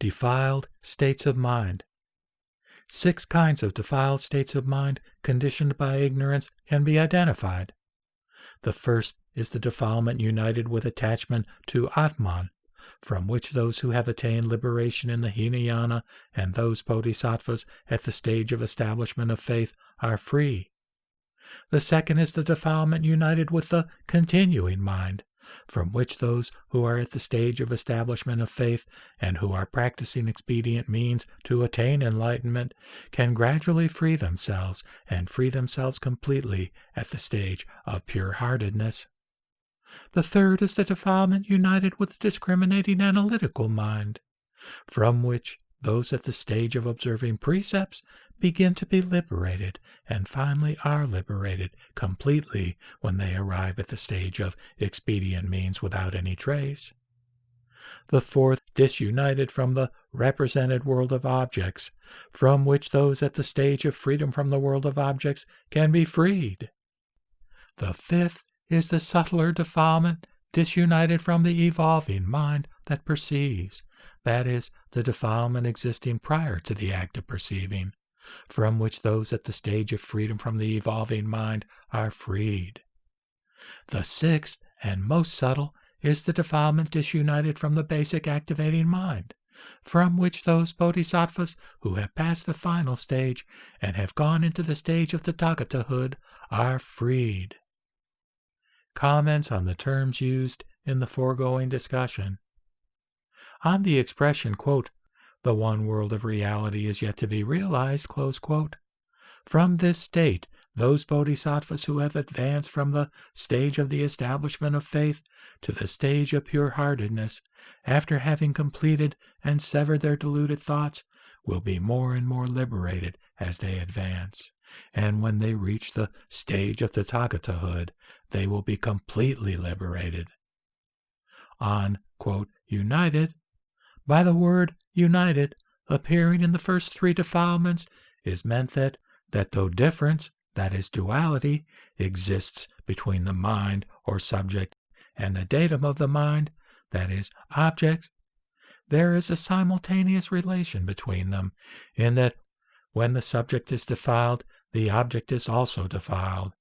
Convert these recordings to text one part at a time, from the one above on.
Defiled states of mind. 6 kinds of defiled states of mind conditioned by ignorance can be identified. The first is the defilement united with attachment to Atman, from which those who have attained liberation in the Hinayana and those bodhisattvas at the stage of establishment of faith are free. The second is the defilement united with the continuing mind, from which those who are at the stage of establishment of faith and who are practicing expedient means to attain enlightenment can gradually free themselves and free themselves completely at the stage of pure-heartedness. The third is the defilement united with the discriminating analytical mind, from which those at the stage of observing precepts begin to be liberated and finally are liberated completely when they arrive at the stage of expedient means without any trace. The fourth, disunited from the represented world of objects, from which those at the stage of freedom from the world of objects can be freed. The fifth is the subtler defilement, disunited from the evolving mind that perceives, that is, the defilement existing prior to the act of perceiving, from which those at the stage of freedom from the evolving mind are freed. The sixth and most subtle is the defilement disunited from the basic activating mind, from which those bodhisattvas who have passed the final stage and have gone into the stage of Tathagatahood are freed. Comments on the terms used in the foregoing discussion. On the expression, quote, "the one world of reality is yet to be realized," close quote, from this state, those bodhisattvas who have advanced from the stage of the establishment of faith to the stage of pure-heartedness, after having completed and severed their deluded thoughts, will be more and more liberated as they advance, and when they reach the stage of Tathagatahood, they will be completely liberated. On, quote, "united," by the word united, appearing in the first 3 defilements, is meant that though difference, that is duality, exists between the mind or subject and the datum of the mind, that is object, there is a simultaneous relation between them, in that when the subject is defiled, the object is also defiled,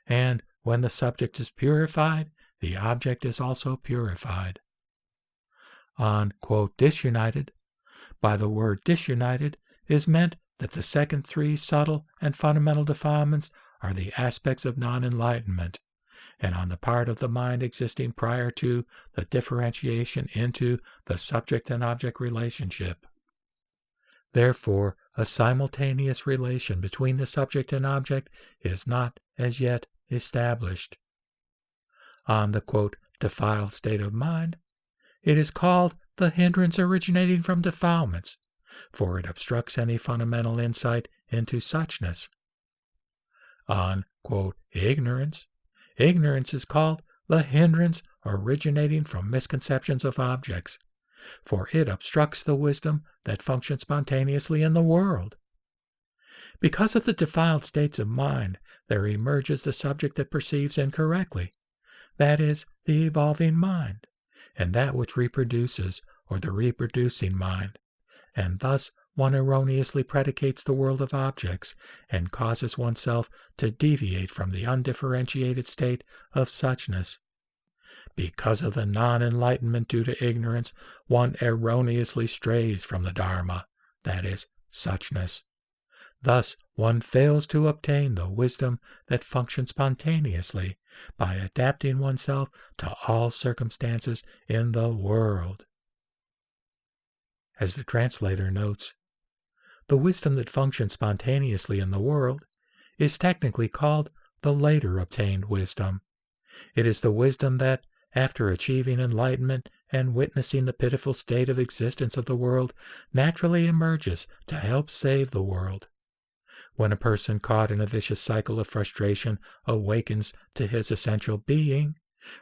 and when the subject is purified, the object is also purified. On, quote, "disunited," by the word disunited is meant that the second 3 subtle and fundamental defilements are the aspects of non-enlightenment, and on the part of the mind existing prior to the differentiation into the subject and object relationship. Therefore, a simultaneous relation between the subject and object is not as yet established. On the, quote, "defiled state of mind," it is called the hindrance originating from defilements, for it obstructs any fundamental insight into suchness. On, quote, "ignorance," ignorance is called the hindrance originating from misconceptions of objects, for it obstructs the wisdom that functions spontaneously in the world. Because of the defiled states of mind, there emerges the subject that perceives incorrectly, that is, the evolving mind, and that which reproduces, or the reproducing mind, and thus one erroneously predicates the world of objects and causes oneself to deviate from the undifferentiated state of suchness. Because of the non-enlightenment due to ignorance, one erroneously strays from the Dharma, that is, suchness. Thus, one fails to obtain the wisdom that functions spontaneously by adapting oneself to all circumstances in the world. As the translator notes, the wisdom that functions spontaneously in the world is technically called the later obtained wisdom. It is the wisdom that, after achieving enlightenment and witnessing the pitiful state of existence of the world, naturally emerges to help save the world. When a person caught in a vicious cycle of frustration awakens to his essential being,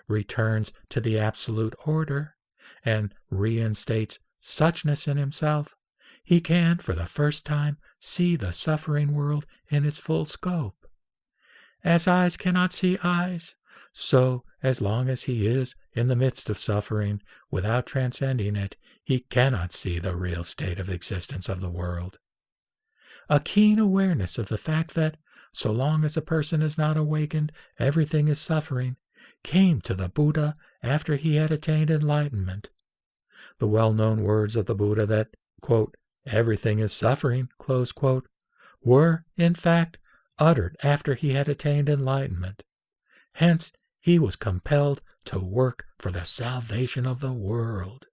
returns to the absolute order, and reinstates suchness in himself, he can, for the first time, see the suffering world in its full scope. As eyes cannot see eyes, So, as long as he is in the midst of suffering, without transcending it, he cannot see the real state of existence of the world. A keen awareness of the fact that, so long as a person is not awakened, everything is suffering, came to the Buddha after he had attained enlightenment. The well-known words of the Buddha that, quote, everything is suffering, close quote, were, in fact, uttered after he had attained enlightenment. Hence, he was compelled to work for the salvation of the world.